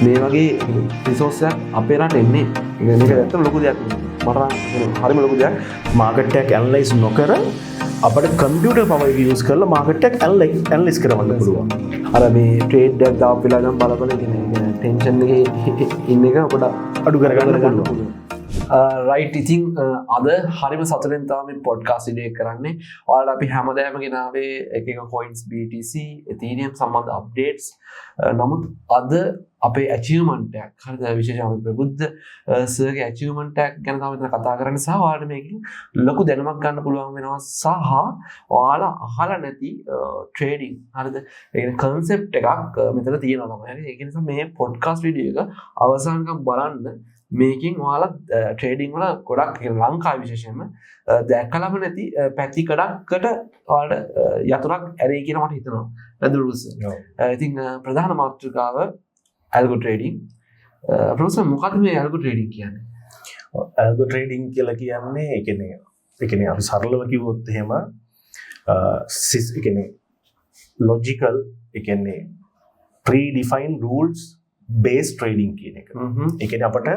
මේ වගේ රිසෝස් එකක් අපේ රට එන්නේ. මේක ඇත්තටම ලොකු දෙයක්. මට හරිම ලොකු දෙයක්. මාකට් එකක් ඇනලයිස් නොකර අපිට කම්පියුටර් පවර් එක යූස් කරලා මාකට් එකක් ඇනලයිස් කරවන්න පුළුවන්. අර මේ ට්‍රේඩ් එකක් දාපු වෙලාව නම් බලපල කියන්නේ ටෙන්ෂන් එකේ ඉන්න එක පොඩ්ඩක් අඩු කරගන්න පුළුවන්. රයිට් ඉතින් අද හරිම සතුටෙන් තමයි මේ පොඩ්කාස්ට් ඉඩේ කරන්නේ. ඔයාලට අපි හැමදාම ගෙනාවේ එක කොයින්ස් BTC Ethereum සම්බන්ධ අප්ඩේට්ස්. නමුත් අද අපේ ඇචීව්මන්ට් එකක් හරිද විශේෂයෙන්ම අපි ප්‍රබුද්ධ සර්ගේ ඇචීව්මන්ට් එකක් ගැන තමයි මෙතන කතා කරන්නේ සහ ඔයාලට මේකෙන් ලොකු දැනුමක් ගන්න පුළුවන් වෙනවා සහ ඔයාලා අහලා නැති ට්‍රේඩින් හරිද ඒ කියන්නේ concept එකක් මෙතන තියෙනවා තමයි. හරි ඒක නිසා මේ පොඩ්කාස්ට් වීඩියෝ එක අවසානකම් බලන්න. මේකින් ඔයාලා ට්‍රේඩින් වල ගොඩක් ලංකාවේ විශේෂයෙන්ම දැකලම නැති පැතිකඩකට ඔයාලට යතුරක් ඇරෙයි කියලා මට හිතෙනවා. නේද? ඉතින් ප්‍රධාන මාතෘකාව ඇල්ගෝ ට්‍රේඩින්. ප්‍රොෆෙසර් මොකක්ද මේ ඇල්ගෝ ට්‍රේඩින් කියන්නේ? ඇල්ගෝ ට්‍රේඩින් කියලා කියන්නේ ඒ කියන්නේ අපි සරලව කිව්වොත් එහෙම ඒ කියන්නේ ලොජිකල් ඒ කියන්නේ pre-defined rules based trading කියන එක. ඒ කියන්නේ අපට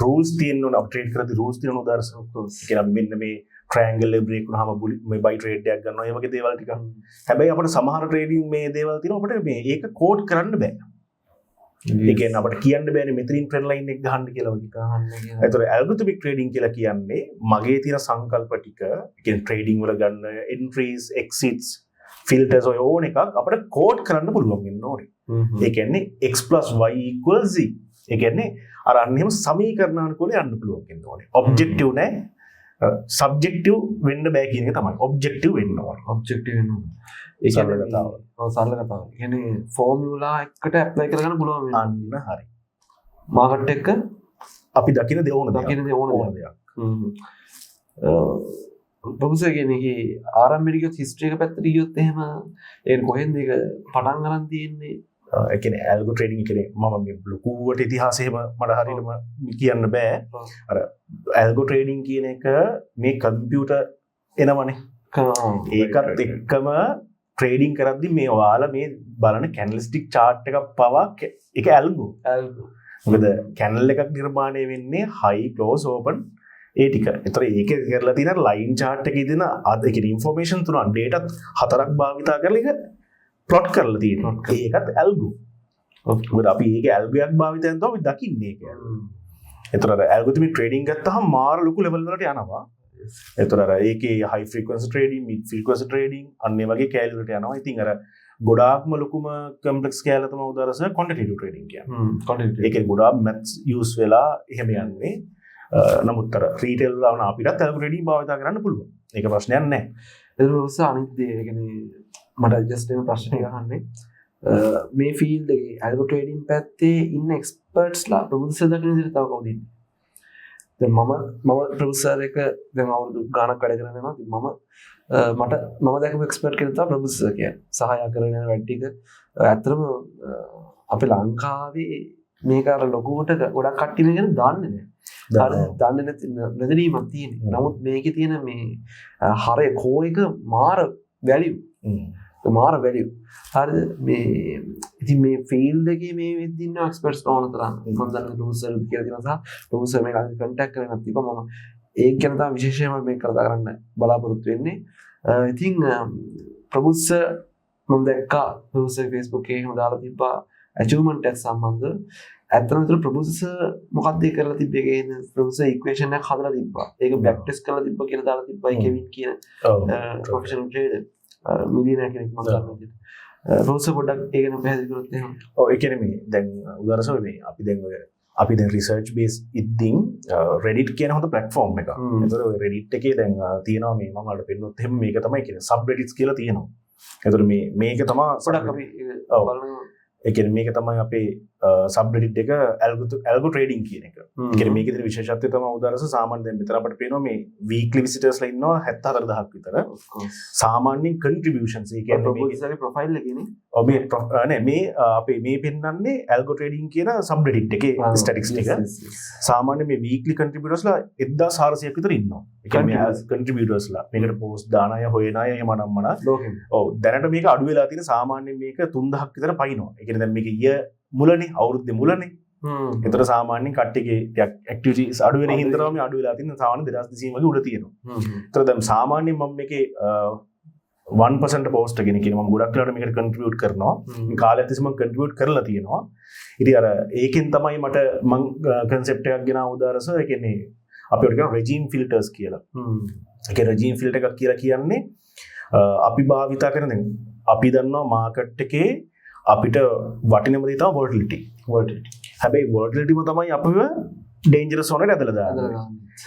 rules තියෙන්න ඕන අප trade කරද්දී rules තියෙන උදාහරණයක්. ඒ කියන්නේ අපි මෙන්න මේ triangle එක break වුණාම මේ buy trade එකක් ගන්නවා. ඒ වගේ දේවල් ටික. හැබැයි අපට සමහර trading මේ දේවල් තියෙනවා අපිට මේ ඒක code කරන්න බෑ. ඒ කියන්නේ අපිට කියන්න බෑනේ මෙතනින් trend line එක ගහන්න කියලා වගේ ගහන්න කියලා. ඒතර algorithmic trading කියලා කියන්නේ මගේ තියෙන සංකල්ප ටික, ඒ කියන්නේ trading වල ගන්න entries, exits, filters ඔය ඕන එකක් අපිට code කරන්න පුළුවන් වෙන්න ඕනේ. ඒ කියන්නේ x + y = z. ඒ කියන්නේ අර අන්නෙම සමීකරණානුකූලව යන්න පුළුවන් වෙන්න ඕනේ. ඔබ්ජෙක්ටිව් නෑ. සබ්ජෙක්ටිව් වෙන්න බෑ කියන එක තමයි. ඔබ්ජෙක්ටිව් වෙන්න ඕනේ. ඔබ්ජෙක්ටිව් වෙන්න ඕනේ. ඒ කියන්නේ සරල කතාව. ඒ කියන්නේ ෆෝමියුලා එකකට ඇප්ලයි කරගන්න පුළුවන් වෙනවා. අන්න හරි. මාකට් එක අපි දකින දේ ඕන දෙයක්. ප්‍රොෆෙසර් කියන්නේ ආරම්භික හිස්ටරි එක පැත්තට ගියොත් එහෙම ඒක කොහෙන්ද ඒක පටන් ගන්න තියෙන්නේ? ඒ කියන්නේ ඇල්ගෝ ට්‍රේඩින් කියන්නේ මම මේ ලොකුවට ඉතිහාසෙම මට හරියටම කියන්න බෑ. අර ඇල්ගෝ ට්‍රේඩින් කියන එක මේ කම්පියුටර් එනවනේ. ඒකත් එක්කම ට්‍රේඩින් කරද්දී මේ ඔයාලා මේ බලන කැන්ඩල්ස්ටික් chart එකක් පවා ඒක ඇල්ගෝ. මොකද කැන්ඩල් එකක් නිර්මාණය වෙන්නේ high close open ඒ ටික. ඒතර ඒක කරලා තියෙන ලයින් chart එකේ දෙන අද ඒක ඉන්ෆෝමේෂන් තුන data හතරක් භාවිතා කරලා ඒක plot කරලා තියෙනවා. ඒකත් ඇල්ගෝ. මොකද අපි ඒක ඇල්ගෝ එකක් භාවිතයෙන් තමයි දකින්නේ ඒක. ඒතර අර ඇල්ගොරිතමික් ට්‍රේඩින් ගත්තාම මාර ලොකු ලෙවල් වලට යනවා. ඒතර අර ඒකේ high frequency trading, mid frequency trading අන්න ඒ වගේ කැලේ වලට යනවා. ඉතින් අර ගොඩාක්ම ලොකුම කම්ප්ලෙක්ස් කැලේ තමයි උදාහරණයක් quantitative trading කියන්නේ. ඒකේ ගොඩාක් maths use වෙලා එහෙම යන්නේ. නමුත් අර රීටේල් වල වුණ අපිටත් ඇල්ගෝ ට්‍රේඩින් භාවිත කරන්න පුළුවන්. ඒක ප්‍රශ්නයක් නැහැ. ඒක ඔස්සේ අනිත් දේ ඒ කියන්නේ මට ජස්ට් එක ප්‍රශ්නයක් අහන්නේ. මේ ෆීල්ඩ් එකේ ඇල්ගෝ ට්‍රේඩින් පැත්තේ ඉන්න එක්ස්පර්ට්ස්ලා ප්‍රොෆෙසර් දකින විදිහට තව කවුද ඉන්නේ? දැන් මම ප්‍රොෆෙසර් එක දැන් අවුරුදු ගාණක් වැඩ කරගෙන යනවා. මම දැකපු එක්ස්පර්ට් කෙනෙක් තමයි ප්‍රොෆෙසර් කියන්නේ. සහාය කරගෙන යන වැඩ ටික ඇත්තටම අපේ ලංකාවේ මේක අර ලොකුවට ගොඩක් කට්ටිය මේක ගැන දන්නේ නැහැ. දන්නේ නැති නැදීමක් තියෙනවා. නමුත් මේකේ තියෙන මේ හරය කෝ එක මාර වැලියු. මාර වැලියු. හරිද? මේ ඉතින් මේ ෆීල්ඩ් එකේ මේ වෙද්දී ඉන්න එක්ස්පර්ට්ස් ඕන තරම් මම දන්න ප්‍රොෆෙසර් කියලා තියෙනවා සහ ප්‍රොෆෙසර් මේක කන්ටැක්ට් කරගෙන තිබ්බා මම ඒක ගැන තමයි විශේෂයෙන්ම මේක කතා කරන්න බලාපොරොත්තු වෙන්නේ. ඉතින් ප්‍රොෆෙසර් මම දැක්කා ප්‍රොෆෙසර් Facebook එකේ එහෙම දාලා තිබ්බා achievement එක සම්බන්ධ ඇත්තටම විතර ප්‍රොෆෙසර් මොකක්ද ඒ කරලා තිබ්බේ කියන්නේ ප්‍රොෆෙසර් ඉක්වේෂන් එකක් හදලා තිබ්බා. ඒක බෑක් ටෙස්ට් කරලා තිබ්බා කියලා දාලා තිබ්බා කෙවින් කියන ප්‍රොෆෙෂනල් ට්‍රේඩර් මිලියනර් කෙනෙක් මම දන්නවා විදිහට. ප්‍රොෆෙසර් පොඩ්ඩක් ඒක ගැන පැහැදිලි කරොත් එහෙම. ඔව් ඒ කියන්නේ මේ දැන් උදාහරණයක් මේ අපි දැන් රිසර්ච් බේස් ඉද්දින් Reddit කියන හොඳ ප්ලැට්ෆෝම් එකක්. ඒතර ඔය Reddit එකේ දැන් තියෙනවා මේ මම වලට පෙන්නොත් එහෙම මේක තමයි කියන්නේ subreddits කියලා තියෙනවා. ඒතර මේක තමයි පොඩ්ඩක් අපි බලමු. ඒ කියන්නේ මේක තමයි අපේ subreddit එක algo trading කියන එක. ඒ කියන්නේ මේකේ තියෙන විශේෂත්වය තමයි උදාහරණයක් සාමාන්‍ය දැන් මෙතන අපිට පේනවා මේ weekly visitors ලා ඉන්නවා 74000ක් විතර. සාමාන්‍යයෙන් contributions ඒ කියන්නේ ප්‍රොෆෙසර්ගේ ප්‍රොෆයිල් එකේනේ. ඔව් මේ අපේ මේ පෙන්නන්නේ algo trading කියන subreddit එකේ statistics ටික. සාමාන්‍ය මේ weekly contributors ලා 1400ක් විතර ඉන්නවා. ඒ කියන්නේ contributors ලා මේකට post දාන අය හොයන අය එහෙම නම්මන. ඔව් දැනට මේක අඩු වෙලා තියෙන සාමාන්‍යයෙන් මේක 3000ක් විතර පයින්නවා. ඒ කියන්නේ දැන් මේක මුලනේ අවුරුද්දේ මුලනේ. එතකොට සාමාන්‍යයෙන් කට්ටියගේ ඇක්ටිවිටීස් අඩු වෙන හින්දා මේ අඩු වෙලා තියෙන සාමාන්‍ය 2200 වගේ උඩ තියෙනවා. එතකොට දැන් සාමාන්‍යයෙන් මම මේකේ 1% පෝස්ට් එකගෙන කියන මම ගොඩක් වෙලාවට මේකට කන්ට්‍රිබියුට් කරනවා. මේ කාලයක් තිස්සේ මම කන්ට්‍රිබියුට් කරලා තියෙනවා. ඉතින් අර ඒකෙන් තමයි මට මම කන්සෙප්ට් එකක් ගෙනාව උදාරස ඒ කියන්නේ අපිට කියන රෙජිම් ෆිල්ටර්ස් කියලා. ඒ රෙජිම් ෆිල්ටර් එකක් කියලා කියන්නේ අපි භාවිතා කරන දැන් අපි දන්නවා මාකට් එකේ අපිට වටිනම දේ තමයි වොලටිලිටි. හැබැයි වොලටිලිටිම තමයි අපිව ඩේන්ජරස් වුණාට ඇදලා දාන්නේ.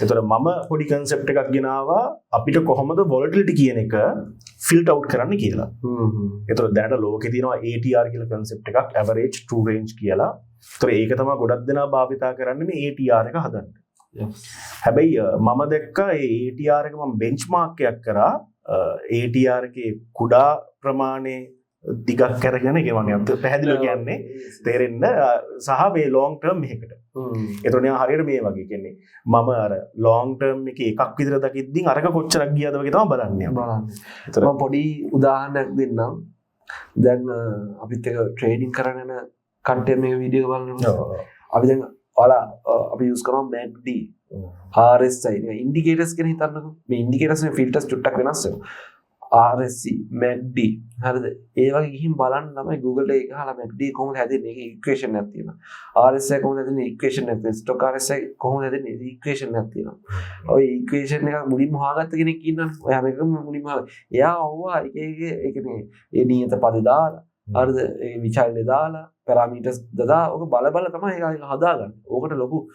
ඒතර මම පොඩි කන්සෙප්ට් එකක් ගෙනාවා අපිට කොහොමද වොලටිලිටි කියන එක ෆිල්ටර් අවුට් කරන්න කියලා. ඒතර දැනට ලෝකේ තියෙනවා ATR කියලා කන්සෙප්ට් එකක් average true range කියලා. ඒතර ඒක තමයි ගොඩක් දෙනා භාවිතා කරන්නේ මේ ATR එක හදන්න. හැබැයි මම දැක්කා ඒ ATR එක මම බෙන්ච්මාර්ක් එකක් කරා ATR එකේ කුඩා ප්‍රමාණයේ දිගක් කරගෙන ඒක මම අත පැහැදිලිව කියන්නේ තේරෙන්න සහ මේ long term එකකට. ඒතකොට නිකන් හරියට මේ වගේ කියන්නේ මම අර long term එකේ එකක් විතර දකිද්දී අරක කොච්චරක් ගියාද වගේ තමයි බලන්නේ. මම පොඩි උදාහරණයක් දෙන්නම්. දැන් අපිත් එක ට්‍රේඩින් කරන යන කන්ටෙන්ට් මේක වීඩියෝ බලනවා. අපි දැන් ඔයාලා අපි යූස් කරනවා MACD RSI ඉන්ඩිකේටර්ස් ගැන හිතන්නකෝ. මේ ඉන්ඩිකේටර්ස් නේ ෆිල්ටර්ස් චුට්ටක් වෙනස් වෙනවා. RSI MACD හරිද? ඒ වගේ ගිහින් බලන්න තමයි Google එකේ ගහලා MACD කොහොමද හැදෙන්නේ? ඒකේ ඉක්වේෂන් එකක් තියෙනවා. RSI කොහොමද හැදෙන්නේ? ඉක්වේෂන් එකක් තියෙනවා. ස්ටොක් RSI කොහොමද හැදෙන්නේ? ඉක්වේෂන් එකක් තියෙනවා. ඔය ඉක්වේෂන් එක මුලින්ම හොයාගත්ත කෙනෙක් ඉන්නවනේ. ඔයා මේක මුලින්ම එයා ඕවා එක ඒ කියන්නේ ඒ නියත පද දාලා හරිද? ඒ විචල්ය දාලා පැරාමීටර්ස් දාලා ඔක බල තමයි ඒක හදාගන්නේ. ඕකට ලොකු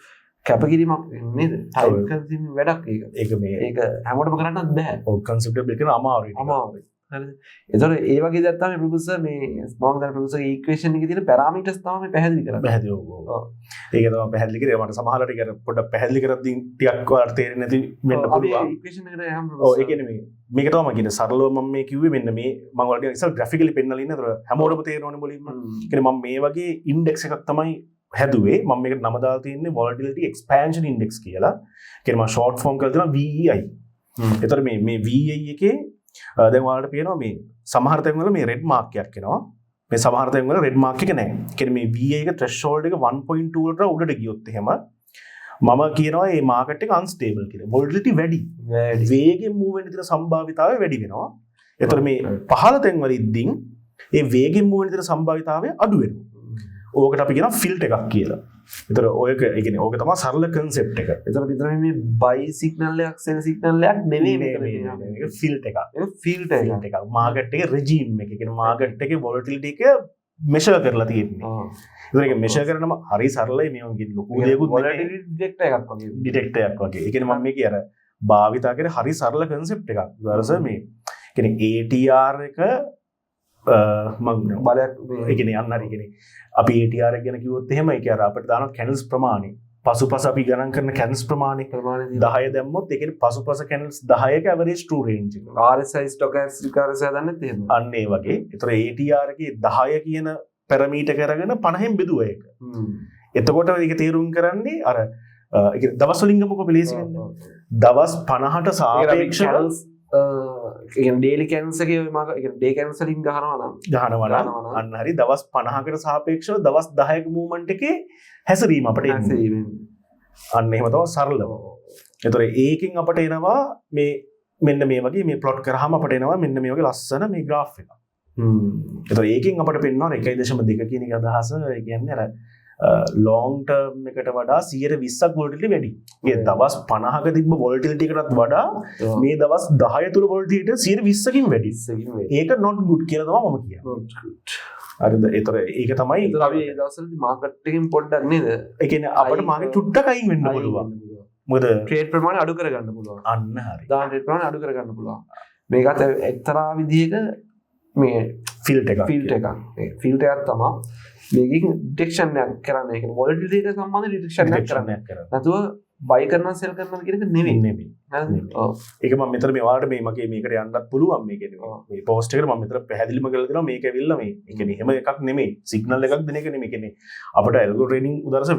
කැපකිරීමක් නේද? ටයිම් කන්සියුමින් වැඩක් ඒක. ඒක හැමෝටම කරන්නත් බෑ. ඔව් කන්සෙප්ට් එක බෙකන අමාරුයි. හරිද? ඒතකොට ඒ වගේ දෙයක් තමයි ප්‍රොෆෙසර් මේ මම දැන් ප්‍රොෆෙසර් ඉක්වේෂන් එකේ තියෙන පැරාමීටර්ස් තමයි පැහැදිලි කරන්නේ. පැහැදිලි ඔව්. ඒක තමයි පැහැදිලි කරේ. මට සමහරවිට ඒක පොඩ්ඩක් පැහැදිලි කරද්දී ටිකක් ඔයාලට තේරෙන්නේ නැති වෙන්න පුළුවන්. ඉක්වේෂන් එකට යහම ඔව් ඒ කියන්නේ මේක තමයි මම කියන්නේ සරලව මම මේ කිව්වේ මෙන්න මේ මම ඔයාලට ඉස්සර ග්‍රැෆිකලි පෙන්නලා ඉන්නේ. ඒතර හැමෝටම තේරෙනවනේ මුලින්ම. කියන්නේ මම මේ වගේ ඉන්ඩෙක්ස් එකක් තමයි හැදුවේ. මම මේකට නම දාලා තියෙන්නේ volatility expansion index කියලා. කියන්නේ මම short form කරලා තියෙනවා VEI. ඒතර මේ VEI එකේ දැන් ඔයාලට පේනවා මේ සමහර තැන්වල මේ red mark එකක් එනවා. මේ සමහර තැන්වල red mark එක නැහැ. කියන්නේ මේ VEI එක threshold එක 1.2 වලට උඩට ගියොත් එහෙම මම කියනවා මේ market එක unstable කියලා. volatility වැඩි. වේගෙන් move වෙන්න තියෙන සම්භාවිතාවය වැඩි වෙනවා. ඒතර මේ පහළ තැන්වල ඉද්දින් ඒ වේගෙන් move වෙන්න තියෙන සම්භාවිතාවය අඩු වෙනවා. ඕකට අපි කියනවා ෆිල්ට් එකක් කියලා. ඒතර ඔයක ඒ කියන්නේ ඕක තමයි සරල කන්සෙප්ට් එක. ඒතර විතර මේ බයි සිග්නල් එකක් සෙල් සිග්නල් එකක් නෙමෙයි මේක ෆිල්ට් එකක්. ඒක ෆිල්ට් එකක්. මාකට් එකේ රෙජිම් එක. ඒ කියන්නේ මාකට් එකේ වොලටිලිටි එක මෙෂර් කරලා තියෙන්නේ. ඒතර ඒක මෙෂර් කරනම හරි සරලයි මේ වගේ ලොකු දෙයක්වත් වොලටිලිටි ඩිටෙක්ටර් එකක් වගේ. ඩිටෙක්ටර් එකක් වගේ. ඒ කියන්නේ මම මේකේ අර භාවිතා කරේ හරි සරල කන්සෙප්ට් එකක්. ඊට මේ කියන්නේ ATR එක මම බලයක් ඒ කියන්නේ යන්න හරි කියන්නේ අපි ATR එක ගැන කිව්වොත් එහෙම ඒක අර අපිට දාන කැනල්ස් ප්‍රමාණය පසුපස අපි ගණන් කරන කැනල්ස් ප්‍රමාණය 10 දැම්මොත් ඒ කියන්නේ පසුපස කැනල්ස් 10ක ඇවරේජ් ට්‍රූ රේන්ජ් එක. RSI ස්ටොකැස්ටික් RSI දන්නෙත් එහෙම. අන්න ඒ වගේ. ඒතර ATR එකේ 10 කියන පැරමීටර් කරගෙන 50න් බෙදුවා ඒක. එතකොට ඒක තීරුම් කරන්නේ අර ඒ කියන්නේ දවස් වලින් ගමුකෝ පිළිසින්න. දවස් 50ට සාපේක්ෂව ඩේලි කැන්සගේ මක ඩේ කැන්සලින් ගහනවා අන්න හරි දවස් 50කට සාපේක්ෂව දවස් 10ක මූවමන්ට් එකේ හැසිරීම අපිට එන්නේ. අන්න එහෙම තමයි සරලව. ඒතර ඒකෙන් අපට එනවා මේ මෙන්න මේ වගේ මේ ප්ලොට් කරාම අපට එනවා මෙන්න මේ වගේ ලස්සන මේ graph එක. ඒතර ඒකෙන් අපට පෙන්වනවා 1.2 කියන එක අදහස. ඒ කියන්නේ අර long term එකට වඩා 120ක් volatility වැඩි. ඒ දවස් 50ක තිබ්බ volatility එකටත් වඩා මේ දවස් 10 තුල volatility 120කින් වැඩි. ඒක not good කියලා තමයි මම කියන්නේ. හරිද? ඒතර ඒක තමයි ඒතර අපි මේ දවස්වලදී මාකට් එකකින් පොඩ්ඩක් නේද? ඒ කියන්නේ අපිට මාකට් චුට්ටක් අයින් වෙන්න පුළුවන්. මොකද ට්‍රේඩ් ප්‍රමාණය අඩු කරගන්න පුළුවන්. අන්න හරි. දාන ට්‍රේඩ් ප්‍රමාණය අඩු කරගන්න පුළුවන්. මේකත් එක්තරා විදිහක මේ ෆිල්ට් එකක්. ෆිල්ට් එකක් තමයි මේකින් ඩිටෙක්ෂන් එකක් කරන්න. ඒ කියන්නේ වොලටිලිටි එක සම්බන්ධ ඩිටෙක්ෂන් එකක් කරන්න. නැතුව බයි කරනවා සෙල් කරනවා කියන එක නෙවෙයි. හරිද? ඔව්. ඒක මම මෙතන මේ ඔයාලට මේ මගේ මේකට යන්නත් පුළුවන් මේ කියන්නේ. මේ පෝස්ට් එකට මම මෙතන පැහැදිලිම කරලා දෙනවා මේක ඇවිල්ලා මේ. ඒ කියන්නේ එහෙම එකක් නෙමෙයි. සිග්නල් එකක් දෙන එක නෙමෙයි. කියන්නේ අපිට ඇල්ගෝ ට්‍රේඩින් උදාහරණස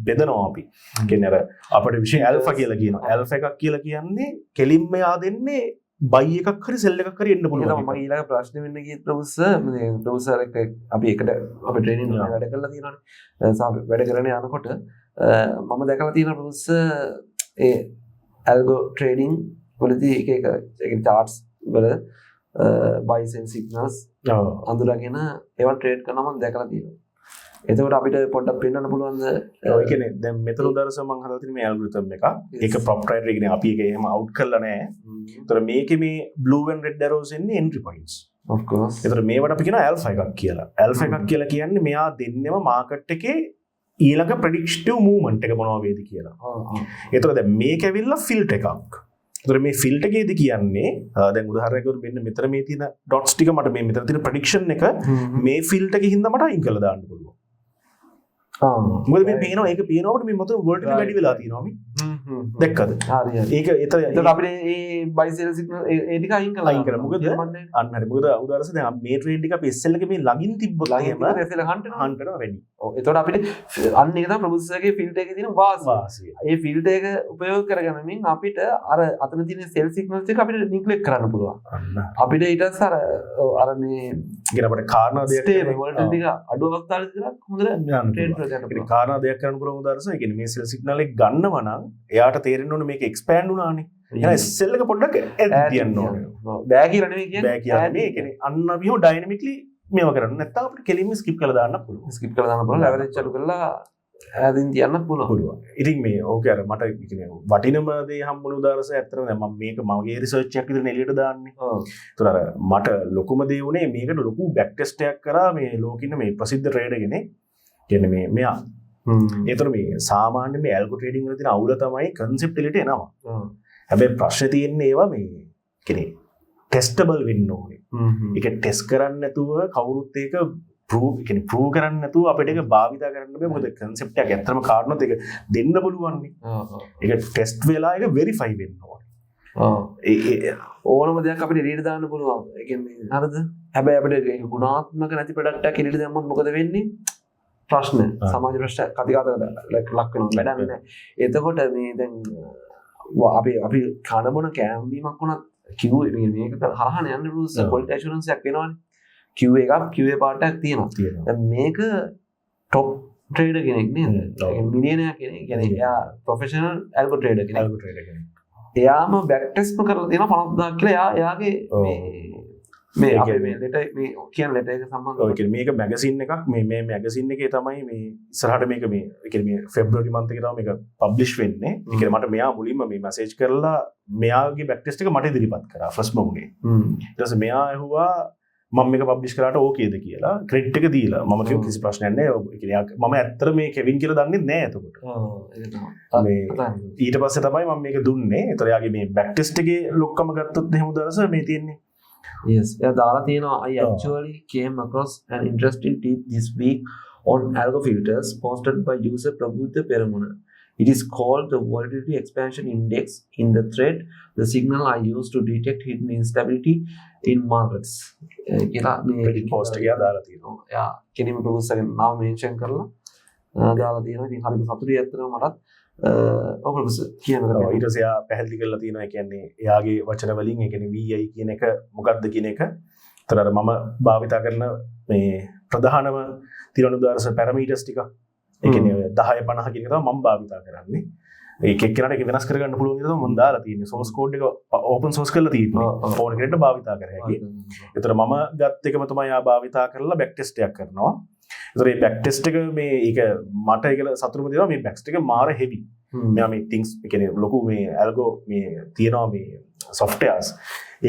බෙදනවා අපි. කියන්නේ අර අපිට විශේෂ ඇල්ෆා කියලා කියනවා. ඇල්ෆා එකක් කියලා කියන්නේ කෙලින්ම යා දෙන්නේ බයි එකක් හරි සෙල් එකක් හරි එන්න පුළුවන්. මම ඊළඟ ප්‍රශ්නේ වෙන්න ගියේ ප්‍රොෆෙසර් මේ ප්‍රොෆෙසර් එක අපි එකට අපි ට්‍රේනින් වල වැඩ කරලා තියෙනවානේ. වැඩ කරගෙන යනකොට මම දැකලා තියෙන ප්‍රොෆෙසර් ඒ ඇල්ගෝ ට්‍රේඩින් වලදී එක charts වල buys and signals අඳුරගෙන ඒවා ට්‍රේඩ් කරනවා මම දැකලා තියෙනවා. එතකොට අපිට පොඩ්ඩක් පෙන්වන්න පුළුවන්ද? ඔය කියන්නේ දැන් මෙතන උදාහරණයක් මම හදලා තියෙන මේ ඇල්ගොරිතම් එක. ඒක ප්‍රොප්‍රයිටරි කියන්නේ අපි ඒක එහෙම අවුට් කරලා නැහැ. ඒතර මේකේ මේ blue and red arrows එන්නේ entry points. of course. ඒතර මේවට අපි කියනවා alpha එකක් කියලා. alpha එකක් කියලා කියන්නේ මෙයා දෙන්නෙම මාකට් එකේ ඊළඟ ප්‍රෙඩික්ටිව් මූව්මන්ට් එක මොනවා වේද කියලා. ඒතර දැන් මේක ඇවිල්ලා ෆිල්ටර් එකක්. ඒතර මේ ෆිල්ටර් එකේදී කියන්නේ දැන් උදාහරණයක් ගත්තොත් මෙන්න මෙතන මේ තියෙන ඩොට්ස් ටික මට මේ මෙතන තියෙන ප්‍රෙඩික්ෂන් එක මේ ෆිල්ටර් එකකින් හින්දා මට අයින් කරලා දාන්න පුළුවන්. මොකද මේ පේනවා ඒක පේනකොට මේ මත වෝල්ටේජ් වැඩි වෙලා තියෙනවා මේ දැක්කද හරි හරි ඒක එතකොට අපිට මේ බයිසෙල් සිග්නල් ඒ ටික අයින් කරලා මොකද අන්න හරි මොකද උදාහරණයක් දැන් මේ ට්‍රේඩ් එක අපි SL එකේ මේ ළඟින් තිබ්බොත් එහෙම SL හන්ට් වෙනවා වැඩි. ඔව් එතකොට අපිට අන්න ඒක තමයි ප්‍රොෆෙසර්ගේ ෆිල්ටර් එකේ තියෙන වාසිය. ඒ ෆිල්ටර් එක උපයෝග කරගන්නමින් අපිට අර අතන තියෙන සෙල් සිග්නල්ස් ටික අපිට නිග්ලෙක්ට් කරන්න පුළුවන්. අපිට ඊට පස්සේ අර මේ කියන අපිට කාරණා දෙයක් වෝල්ටේජ් ටික අඩු අවස්ථාවලදී විතරක් හොඳට ට්‍රේඩ් කරගන්න. කාරණා දෙයක් කරන්න පුළුවන් උදාහරණයක් කියන්නේ මේ සෙල් සිග්නල් එක ගන්නවා නම් එයාට තේරෙන්න ඕනේ මේක එක්ස්පෑන්ඩ් වුණානේ. එහෙනම් SL එක පොඩ්ඩක් ඇඩ් තියන්න ඕනේ. බෑ කියලා නෙමෙයි කියන්නේ. බෑ කියන්නේ මේ කියන්නේ අන්න අපි හො ඩයිනමික්ලි මේව කරන්න. නැත්නම් අපිට කෙලින්ම ස්කිප් කරලා දාන්න පුළුවන්. ස්කිප් කරලා දාන්න පුළුවන්. ලෙවරේජ් අඩු කරලා ඈදින් තියන්න පුළුවන්. ඉතින් මේ ඕකේ අර මට කියන්නේ වටිනම දේ හම්බුණු උදාහරණයක් ඇත්තටම දැන් මම මේක මගේ රිසර්ච් එකක් විදිහට එළියට දාන්නේ. ඒතර අර මට ලොකුම දේ උනේ මේකට ලොකු බෑක් ටෙස්ට් එකක් කරා මේ ලෝකෙින් මේ ප්‍රසිද්ධ ට්‍රේඩර් කෙනෙක්. කියන්නේ මේ මෙයා ඒතර මේ සාමාන්‍ය මේ ඇල්ගෝ ට්‍රේඩින් වල තියෙන අවුල තමයි කන්සෙප්ට් එකට එනවා. හැබැයි ප්‍රශ්නේ තියෙන්නේ ඒවා මේ කියන්නේ ටෙස්ටබල් වෙන්න ඕනේ. ඒක ටෙස්ට් කරන්න නැතුව කවුරුත් ඒක ප්‍රූව් කරන්න නැතුව අපිට ඒක භාවිත කරන්න බෑ. මොකද කන්සෙප්ට් එක ඇත්තම කාරණාත් ඒක දෙන්න පුළුවන් නේ. ඒක ටෙස්ට් වෙලා ඒක වෙරිෆයි වෙන්න ඕනේ. ඕනම දෙයක් අපිට එළියට දාන්න පුළුවන්. ඒ කියන්නේ හරිද? හැබැයි අපිට ගුණාත්මක නැති ප්‍රොඩක්ට් එකක් එළියට දැම්මොත් මොකද වෙන්නේ? ප්‍රශ්න සමාජ ප්‍රශ්න කතිකාවතකට ලක් වෙනවා වැඩක් නැහැ. එතකොට මේ දැන් අපි කන බොන කෑම බීමක් වුණත් Q මේක හරහානේ යන්නේ රුල්ස් ක්වොලිටි ඇෂුරන්ස් එකක් වෙනවනේ. Q එකක් QA පාර්ට් එකක් තියෙනවා. දැන් මේක টොප් ට්‍රේඩර් කෙනෙක් නේද? මිලියනර් කෙනෙක්. කියන්නේ එයා ප්‍රොෆෙෂනල් ඇල්ගෝ ට්‍රේඩර් කෙනෙක්. එයාම බෑක් ටෙස්ට් කරලා තියෙනවා 50000 කියලා එයාගේ මේ අපේ මේ ලෙටර් මේ කියන ලෙටර් එක සම්බන්ධව ඔය කියන්නේ මේක මැගසින් එකක් මේ මැගසින් එකේ තමයි මේ ඉස්සරහට මේක මේ ඒ කියන්නේ මේ ෆෙබ්‍රුවරි මන්ත් එකේ තමයි මේක පබ්ලිෂ් වෙන්නේ. ඒ කියන්නේ මට මෙයා මුලින්ම මේ මැසේජ් කරලා මෙයාගේ බෑක් ටෙස්ට් එක මට ඉදිරිපත් කරා ෆස්ට් මොමුනේ. ඊට පස්සේ මෙයා ඇහුවා මම මේක පබ්ලිෂ් කරාට ඕකේද කියලා ක්‍රෙඩිට් එක දීලා මම කිව්වා කිසි ප්‍රශ්නයක් නැහැ. ඒ කියන්නේ මම ඇත්තට මේ කෙවින් කියලා දන්නේ නැහැ එතකොට. මේ ඊට පස්සේ තමයි මම මේක දුන්නේ. ඒතර යාගේ මේ බෑක් ටෙස්ට් එකේ ලොක්කම ගත්තොත් එහෙම උදාහරණ මේ තියෙන්නේ. Yes, I actually came across an interesting tip this week on algo filters posted by user Prabhuda Peramuna. It is called the volatility expansion index. In the thread, the signal I use to detect hidden instability in markets. Post දාලා තියෙනවා. යා කෙනෙක් ප්‍රොෆෙසර්ගෙන් නම mention කරලා දාලා තියෙනවා. ඉතින් හරියට සතුටුයි ඇත්තටම මටත්. ඔව් ප්‍රොෆෙසර් කියනවා. ඊට පස්සේ එයා පැහැදිලි කරලා තියෙනවා. ඒ කියන්නේ එයාගේ වචන වලින් ඒ කියන්නේ VI කියන එක මොකක්ද කියන එක. ඒතර අර මම භාවිත කරන මේ ප්‍රධානම තිරණු දාර්ශ පැරමීටර්ස් ටික. ඒ කියන්නේ 10 50 කියන එක තමයි මම භාවිත කරන්නේ. ඒක එක්කෙනාට ඒක වෙනස් කරගන්න පුළුවන් විදිහට මම දාලා තියෙන්නේ. සෝස් කෝඩ් එක ඕපන් සෝස් කරලා තියෙනවා. ෆෝන් එකකට භාවිත කර හැකියි. ඒතර මම ගත් එකම තමයි ආ භාවිත කරලා බෑක් ටෙස්ට් එකක් කරනවා. ඒතර මේ බෑක් ටෙස්ට් එක මේ ඒක මට ඒක සතුටුම දෙනවා මේ බෑක් ටෙස්ට් එක මාර හෙවි. මෙයා මේ things ඒ කියන්නේ ලොකු මේ ඇල්ගෝ මේ තියෙනවා මේ softwares.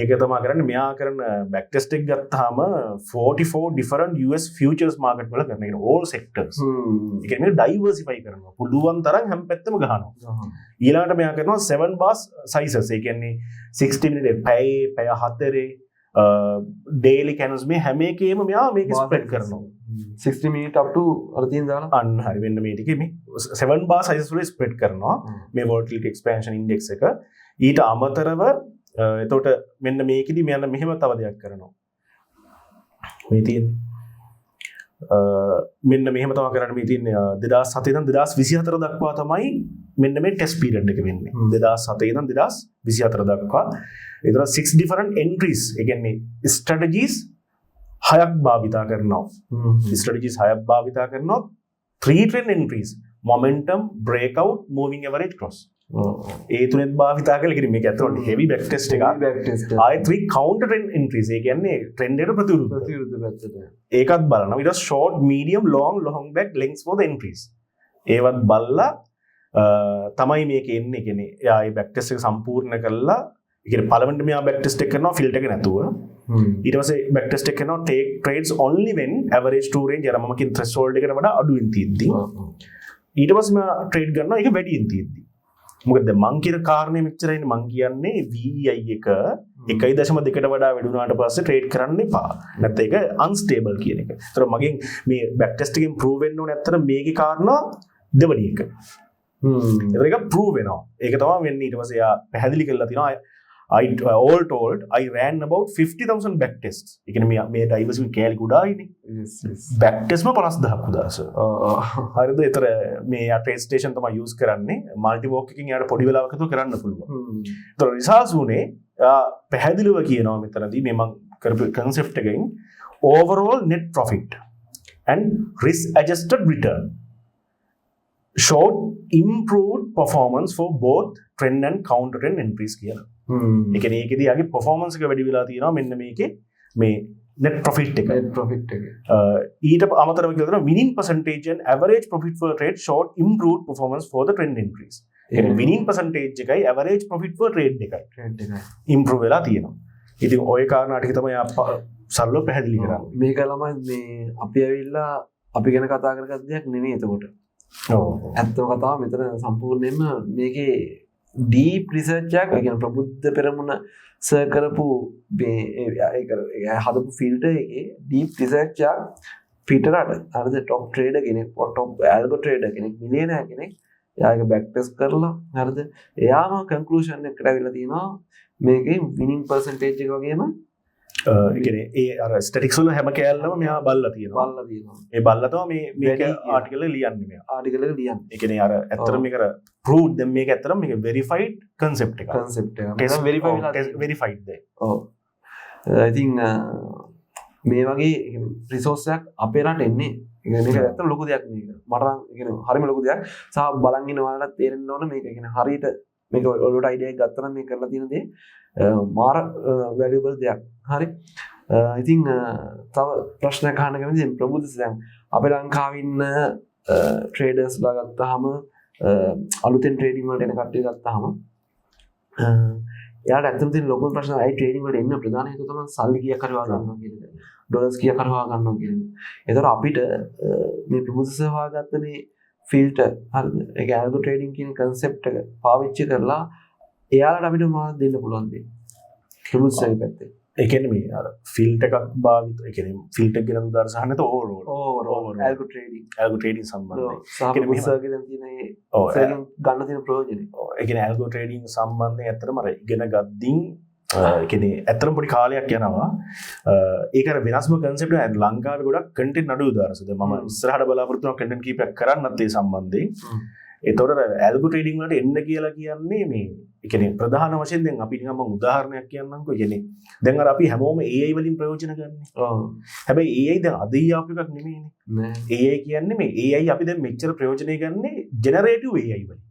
ඒක තමයි කරන්නේ මෙයා කරන බෑක් ටෙස්ට් එක ගත්තාම 44 different US futures market වල කරන ඒ all sectors. ඒ කියන්නේ diversify කරනවා. පුළුවන් තරම් හැම පැත්තම ගහනවා. ඊළඟට මෙයා කරනවා 7 bars sizes. ඒ කියන්නේ 60 minute පැය 4 daily candles මේ හැම එකේම මෙයා මේක ස්ප්‍රෙඩ් කරනවා. 60 minute up to අර තියෙන දාලා අන්න හරි වෙන්න මේ ටිකේ මේ 7 bar sizes වල ස්ප්‍රෙඩ් කරනවා මේ volatility expansion index එක. ඊට අමතරව එතකොට මෙන්න මේකෙදි මෙන්න මෙහෙම තව දෙයක් කරනවා. මේ තියෙන්නේ මෙන්න මෙහෙම තමයි කරන්න මේ තියෙන්නේ 2007 ඉඳන් 2024 දක්වා තමයි මෙන්න මේ ටෙස්ට් පීරියඩ් එක වෙන්නේ 2007 ඉඳන් 2024 දක්වා. ඒතර 6 different entries. ඒ කියන්නේ strategies 6ක් භාවිතා කරනවා. strategies 6ක් භාවිතා කරනවා. 3 trend entries. Momentum, breakout, moving average, cross. ඒ තුනෙත් භාවිතා කරලා කියන්නේ මේක ඇත්තටම heavy back test එකක්. ආයේ 3 counter trend entries. ඒ කියන්නේ trend එකට ප්‍රතිවිරුද්ධ පැත්තට. ඒකත් බලනවා. ඊට පස්සේ short, medium, long back lengths for the entries. ඒවත් බලලා තමයි මේක එන්නේ. කියන්නේ එයා ඒ back test එක සම්පූර්ණ කරලා ඒ කියන්නේ පළවෙනිට මෙයා back test එක කරනවා filter එක නැතුව. ඊට පස්සේ back test එක කරනවා take trades only when average true range අර මම කියන threshold එකට වඩා අඩුවෙන් තියෙද්දි. ඊට පස්සේ මම trade කරනවා ඒක වැඩියෙන් තියෙද්දි. මොකද මං කියන කාරණේ මෙච්චරයිනේ මං කියන්නේ VI එක 1.2කට වඩා වැඩි වුණාට පස්සේ trade කරන්න එපා. නැත්නම් ඒක unstable කියන එක. ඒතර මගෙන් මේ back test එකෙන් prove වෙන්න ඕනේ ඇත්තට මේකේ කාරණා දෙවෙනි එක. ඒක prove වෙනවා. ඒක තමයි වෙන්නේ. ඊට පස්සේ යා පැහැදිලි කරලා තිනවා all told I ran about 50,000 back tests. ඒ කියන්නේ මේ diversity කැලි ගොඩායිනේ. back test ම 50000ක් උදාස. හරිද? ඒතර මේ යා trade station තමයි use කරන්නේ. multi walk එකකින් යාට පොඩි වෙලාවක તો කරන්න පුළුවන්. ඒතර results උනේ පැහැදිලිව කියනවා මෙතනදී මේ මම කරපු concept එකෙන් overall net profit and risk adjusted return showed improved performance for both trend and counter trend entries කියලා. ඒ කියන්නේ ඒකෙදී යාගේ performance එක වැඩි වෙලා තියෙනවා මෙන්න මේකේ මේ net profit එක. ඊට අමතරව කියලා තියෙනවා winning percentage and average profit per trade showed improved performance for the trend entries. ඒ කියන්නේ winning percentage එකයි average profit per trade එකයි improve වෙලා තියෙනවා. ඉතින් ওই කාරණා ටික තමයි සරලව පැහැදිලි කරන්නේ. මේක ළමයි මේ අපි ඇවිල්ලා අපි ගැන කතා කරගත්ත දෙයක් නෙමෙයි එතකොට. ඇත්තම කතාව මෙතන සම්පූර්ණයෙන්ම මේකේ ඩීප් රිසර්ච් එකක්. ඒ කියන්නේ ප්‍රබුද්ධ පෙරමුණ සර් කරපු මේ ඒ හදපු ෆිල්ටර් එකේ ඩීප් රිසර්ච් එකක් පිටරට හරිද টপ ට්‍රේඩර් කෙනෙක් টপ ඇල්ගෝ ට්‍රේඩර් කෙනෙක් මිලියනර් කෙනෙක් එයාගේ බෑක් ටෙස්ට් කරලා හරිද එයාම කන්ක්ලූෂන් එකකට අවිලා තියෙනවා මේකේ විනිං පර්සන්ටේජ් එක වගේම ඒ කියන්නේ ඒ අර ස්ටැටික්ස් වල හැම කෑල්ලම මෙයා බලලා තියෙනවා. ඒ බලලා තමයි මේක ආටිකල් එක ලියන්නේ මෙයා. ආටිකල් එක ලියන්නේ. ඒ කියන්නේ අර ඇත්තටම මේක අර proved දැන් මේක ඇත්තටම මේක verified concept එකක්. test verified දැන්. ඔව්. I think මේ වගේ රිසෝස් එකක් අපේ රට එන්නේ. මේක ඇත්තටම ලොකු දෙයක් මේක. මට නම් කියන්නේ හරිම ලොකු දෙයක්. සහ බලන් ඉන්න ඔයාලට තේරෙන්න ඕන මේක කියන්නේ හරියට මේක ඔලුවට අයිඩියා එකක් ගත්තා නම් මේ කරලා තියෙන දේ මාර වැලියබල් දෙයක්. හරි. ඉතින් තව ප්‍රශ්නයක් අහන්න කැමතියි ප්‍රබුද්ධ දැන් අපේ ලංකාවේ ඉන්න ට්‍රේඩර්ස්ලා ගත්තාම අලුතෙන් ට්‍රේඩින් වලට එන කට්ටිය ගත්තාම එයාට ඇත්තටම තියෙන ලොකුම ප්‍රශ්න අයි ට්‍රේඩින් වලට එන්න ප්‍රධාන හේතුව තමයි සල්ලි කීයක් හරි ගන්නවා කියන එක. ඩොලර්ස් කීයක් හරි ගන්නවා කියන එක. ඒතර අපිට මේ ප්‍රබුද්ධ සහවාගත්ත මේ ෆිල්ටර් හරිද? ඒක ඇල්ගෝ ට්‍රේඩින් කියන concept එක පාවිච්චි කරලා එයාලට අපිට මොනවද දෙන්න පුළුවන් දෙයක්. ප්‍රබුද්ධ සහය පැත්තේ. ඒ කියන්නේ මේ අර ෆිල්ටර් එකක් භාවිත ඒ කියන්නේ ෆිල්ටර් එක ගැන උදාහරණ නැත ඕවරෝල් ඇල්ගෝ ට්‍රේඩින් සම්බන්ධයෙන් ඒ කියන්නේ දැන් තියෙන ඒ ගන්න තියෙන ප්‍රයෝජනේ. ඒ කියන්නේ ඇල්ගෝ ට්‍රේඩින් සම්බන්ධයෙන් ඇත්තටම අර ඉගෙන ගද්දින් ඒ කියන්නේ ඇත්තටම පොඩි කාලයක් යනවා. ඒක අර වෙනස්ම concept එකක් ලංකාවේ ගොඩක් content අඩු උදාහරණයක්. මම ඉස්සරහට බලාපොරොත්තු වෙන content කීපයක් කරන්නත් ඒ සම්බන්ධයෙන්. ඒතකොට ඇල්ගෝ ට්‍රේඩින් වලට එන්න කියලා කියන්නේ මේ ඒ කියන්නේ ප්‍රධාන වශයෙන් දැන් අපි නිකන් මම උදාහරණයක් කියන්නම්කෝ. ඒ කියන්නේ දැන් අර අපි හැමෝම AI වලින් ප්‍රයෝජන ගන්නෙ. හැබැයි AI දැන් අද ආපු එකක් නෙමෙයිනේ. AI කියන්නේ මේ AI අපි දැන් මෙච්චර ප්‍රයෝජනෙ ගන්නෙ ජෙනරේටිව් AI වලින්.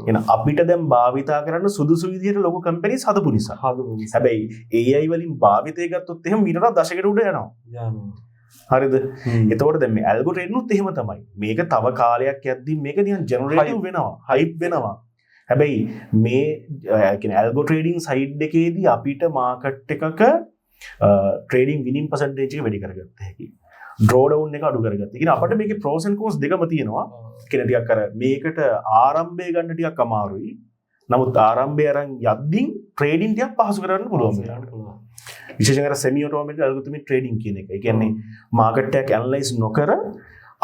එහෙනම් අපිට දැන් භාවිතා කරන්න සුදුසු විදිහට ලොකු කම්පැනිස් හදපු නිසා. හැබැයි AI වලින් භාවිතය ගත්තොත් එහෙම ඊටට දශකයකට උඩ යනවා. හරිද? එතකොට දැන් මේ ඇල්ගෝ ට්‍රේඩින් උත් එහෙම තමයි. මේක තව කාලයක් යද්දී මේක නිකන් ජෙනරේටිව් වෙනවා, හයිප් වෙනවා. හැබැයි මේ කියන්නේ ඇල්ගෝ ට්‍රේඩින් සයිඩ් එකේදී අපිට මාකට් එකක ට්‍රේඩින් විනින් පර්සන්ටේජ් එක වැඩි කරගත්ත හැකියි. ඩ්‍රෝ ඩවුන් එක අඩු කරගත්ත. ඒ කියන්නේ අපිට මේකේ ප්‍රෝස් ඇන්ඩ් කොන්ස් දෙකම තියෙනවා. කියන ටිකක් අර මේකට ආරම්භය ගන්න ටිකක් අමාරුයි. නමුත් ආරම්භය අරන් යද්දී ට්‍රේඩින් ටිකක් පහසු කරගන්න පුළුවන්. විශේෂයෙන් අර සෙමි ඔටෝමේටඩ් ඇල්ගොරිතමික් ට්‍රේඩින් කියන එක. ඒ කියන්නේ මාකට් එකක් ඇනලයිස් නොකර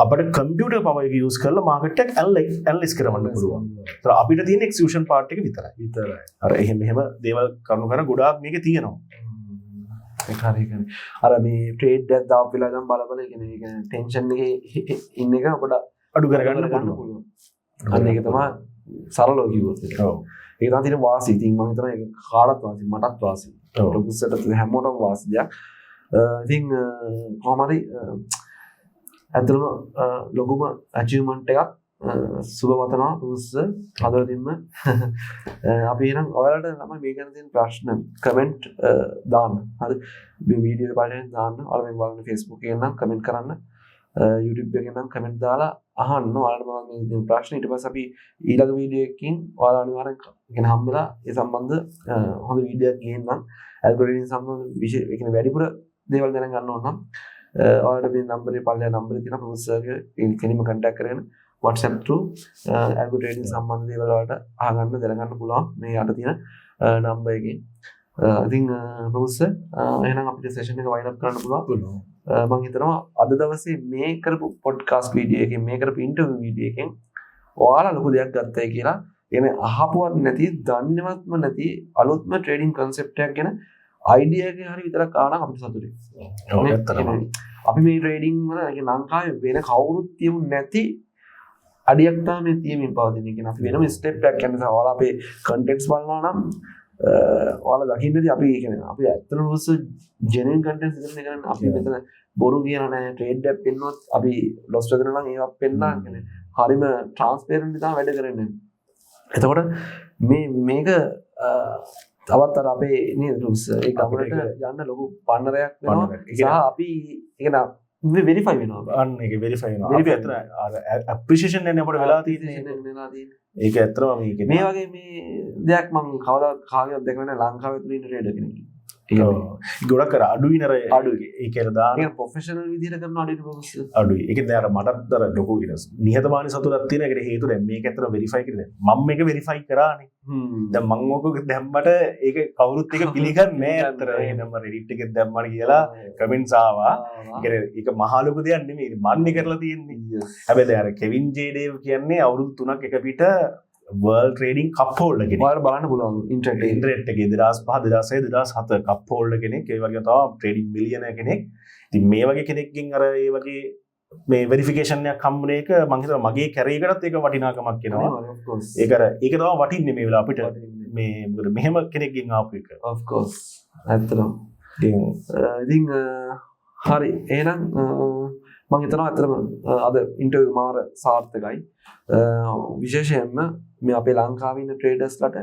අපිට කම්පියුටර් පවර් එක යූස් කරලා මාකට් එක ඇනලයිස් කරවන්න පුළුවන්. ඒතර අපිට තියෙන එක්සිකියුෂන් පාර්ට් එක විතරයි. අර එහෙම දේවල් කරුණු කරන ගොඩාක් මේකේ තියෙනවා. ඒක හරියටම අර මේ ට්‍රේඩ් එකක් දාපු වෙලාව නම් බල ඒ කියන්නේ ටෙන්ෂන් එකේ ඉන්න එක පොඩ අඩු කරගන්න පුළුවන්. අන්න ඒක තමයි සරලව කිව්වොත් ඔව් ඒක තමයි තියෙන වාසිය. ඉතින් මම හිතනවා ඒක කාටත් වාසිය මටත් වාසිය. ප්‍රොෆෙසර්ට හැමෝටම වාසියක්. ඉතින් කොහොම හරි ඇත්තටම ලොකුම අචීව්මන්ට් එකක් සුබ වතනවා ප්‍රොෆෙසර් හදවතින්ම. අපි එහෙනම් ඔයාලට තමයි මේ ගැන තියෙන ප්‍රශ්න කමෙන්ට් දාන්න. හරි මේ වීඩියෝ එක බලන්න දාන්න. ඔයාලා මේ බලන Facebook එකෙන් නම් කමෙන්ට් කරන්න. YouTube එකෙන් නම් කමෙන්ට් දාලා අහන්න ඔයාලට මේ දෙන ප්‍රශ්න. ඊට පස්සේ අපි ඊළඟ වීඩියෝ එකකින් ඔයාලා අනිවාර්යෙන් ඉගෙන හම්බෙලා ඒ සම්බන්ධ හොඳ වීඩියෝ එකක් ගේන්නම්. ඇල්ගොරිතම් සම්බන්ධ විශේෂ ඒ කියන්නේ වැඩිපුර දේවල් දැනගන්න ඕන නම් ඔයාලට මේ නම්බරේ පල්ලෙහා නම්බරේ තියෙන ප්‍රොෆෙසර්ගේ කෙනෙක්ම කන්ටැක්ට් කරගෙන WhatsApp through ඇල්ගොරිතම් සම්බන්ධ දේවල් වලට අහගන්න දැනගන්න පුළුවන් මේ යට තියෙන නම්බර් එකෙන්. ඉතින් ප්‍රොෆෙසර් එහෙනම් අපිට සෙෂන් එක වයින් අප් කරන්න පුළුවන්. මම හිතනවා අද දවසේ මේ කරපු පොඩ්කාස්ට් වීඩියෝ එකෙන් මේ කරපු ඉන්ටර්වියු වීඩියෝ එකෙන් ඔයාලා ලොකු දෙයක් ගත්තයි කියලා එනේ අහපුවත් නැති දන්නේවත්ම නැති අලුත්ම ට්‍රේඩින් කන්සෙප්ට් එකක් ගැන අයිඩියා එකක් හරි විතරක් ආවනම් අපිට සතුටුයි. අපි මේ ට්‍රේඩින් වල ලංකාවේ වෙන කවුරුත් තියුනේ නැති අඩියක් තමයි තියෙමින් පවතින. කියන්නේ අපි වෙනම ස්ටෙප් එකක් යනවා. ඔයාලා අපේ කන්ටෙන්ට්ස් බලනවා නම් ඔයාලා දකින්නදී අපි කියන්නේ අපි ඇත්තටම ජෙනුයින් කන්ටෙන්ට්ස් ඉදිරියට කරන්නේ. අපි මෙතන බොරු කියන නෑ ට්‍රේඩ් එකක් පෙන්නොත් අපි ලොස් වෙනවා නම් ඒවත් පෙන්නනවා කියන්නේ. හරිම ට්‍රාන්ස්පරන්ට්ලි තමයි වැඩ කරන්නේ. එතකොට මේක තවත් අර අපේ නේද රුස් ඒ ගමනට යන්න ලොකු පන්නරයක් වෙනවා. සහ අපි ඒ වෙරිෆයි වෙනවා. අන්න ඒක වෙරිෆයි වෙනවා. අපි ඇත්තට අර ඇප්‍රීෂিয়েෂන් එන්නේ අපිට වෙලා තියෙන්නේ. ඒක ඇත්තටම මේ වගේ මේ දෙයක් මම කවදාවත් කාගෙවත් දැකලා නැහැ ලංකාවේ තුල ඉන්න ට්‍රේඩර් කෙනෙක්. ගොඩක් කර අඩුයි නර අඩුයි. ඒක කියලා දාන ඒක ප්‍රොෆෙෂනල් විදිහට කරන අඩුයි ප්‍රොෆෙෂනල් අඩුයි. ඒක දැන් අර මටත් අර ලොකු ඉරස් නිහතමානී සතුටක් තියෙන එකට හේතුව දැන් මේක ඇත්තට වෙරිෆයි කරලා මම මේක වෙරිෆයි කරානේ. දැන් මම ඕක දැම්මට ඒක කවුරුත් ඒක පිළිගන්නේ නැහැ අතර. එහෙනම් මම Reddit එකේ දැම්මට කියලා කමෙන්ට්ස් ආවා. ඒක මහා ලොකු දෙයක් නෙමෙයි. මන්නේ කරලා තියෙන්නේ. හැබැයි දැන් අර කෙවින් ජේ ඩේව් කියන්නේ අවුරුදු 3ක් එක පිට වර්ල්ඩ් ට්‍රේඩින් කප් හෝල්ඩර් කෙනෙක්. ඔයාලා බලන්න පුළුවන් ඉන්ටර්නෙට් එකේ 2005 2006 2007 කප් හෝල්ඩර් කෙනෙක්. ඒ වගේ තමයි ට්‍රේඩින් මිලියනර් කෙනෙක්. ඉතින් මේ වගේ කෙනෙක්ගෙන් අර ඒ වගේ මේ වෙරිෆිකේෂන් එකක් හම්බුන එක මම හිතනවා මගේ කැරියරයකටත් ඒක වටිනාකමක් වෙනවා. ඒක තමයි වටින්නේ මේ වෙලාව අපිට මේ මොකද මෙහෙම කෙනෙක්ගෙන් ආපු එක. of course ඇත්තටම. ඉතින් හරි එහෙනම් මම හිතනවා ඇත්තටම අද ඉන්ටර්වියු මාර සාර්ථකයි. විශේෂයෙන්ම මේ අපේ ලංකාවේ ඉන්න ට්‍රේඩර්ස්ලට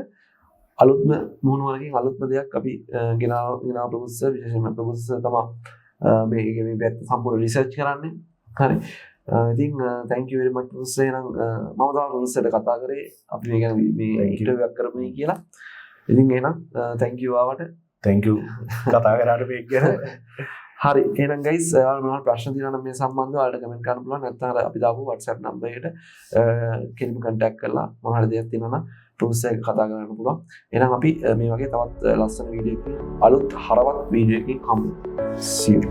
අලුත්ම මුහුණුවරකින් අලුත්ම දෙයක් අපි ගෙනාව ප්‍රොෆෙසර් විශේෂයෙන්ම ප්‍රොෆෙසර් තමයි මේ පැත්ත සම්පූර්ණ රිසර්ච් කරන්නේ. හරි. ඉතින් thank you very much professor. එහෙනම් මම තමයි ප්‍රොෆෙසර්ට කතා කරේ අපි මේ ගැන මේ ඉන්ටර්වියු එකක් කරමු කියලා. ඉතින් එහෙනම් thank you ආවට. thank you කතා කරාට මේක ගැන. හරි එහෙනම් guys ඔයාලා මොනවද ප්‍රශ්න තියෙනවා නම් මේ සම්බන්ධව ඔයාලට කමෙන්ට් කරන්න පුළුවන්. නැත්නම් අර අපි දාපු WhatsApp නම්බර් එකට කෙලින්ම contact කරලා මොනවාරි දෙයක් තියෙනවා නම් ප්‍රොෆෙසර් එක්ක කතා කරන්න පුළුවන්. එහෙනම් අපි මේ වගේ තවත් ලස්සන වීඩියෝ එකකින් අලුත් හරවත් වීඩියෝ එකකින් හම්බෙමු. see you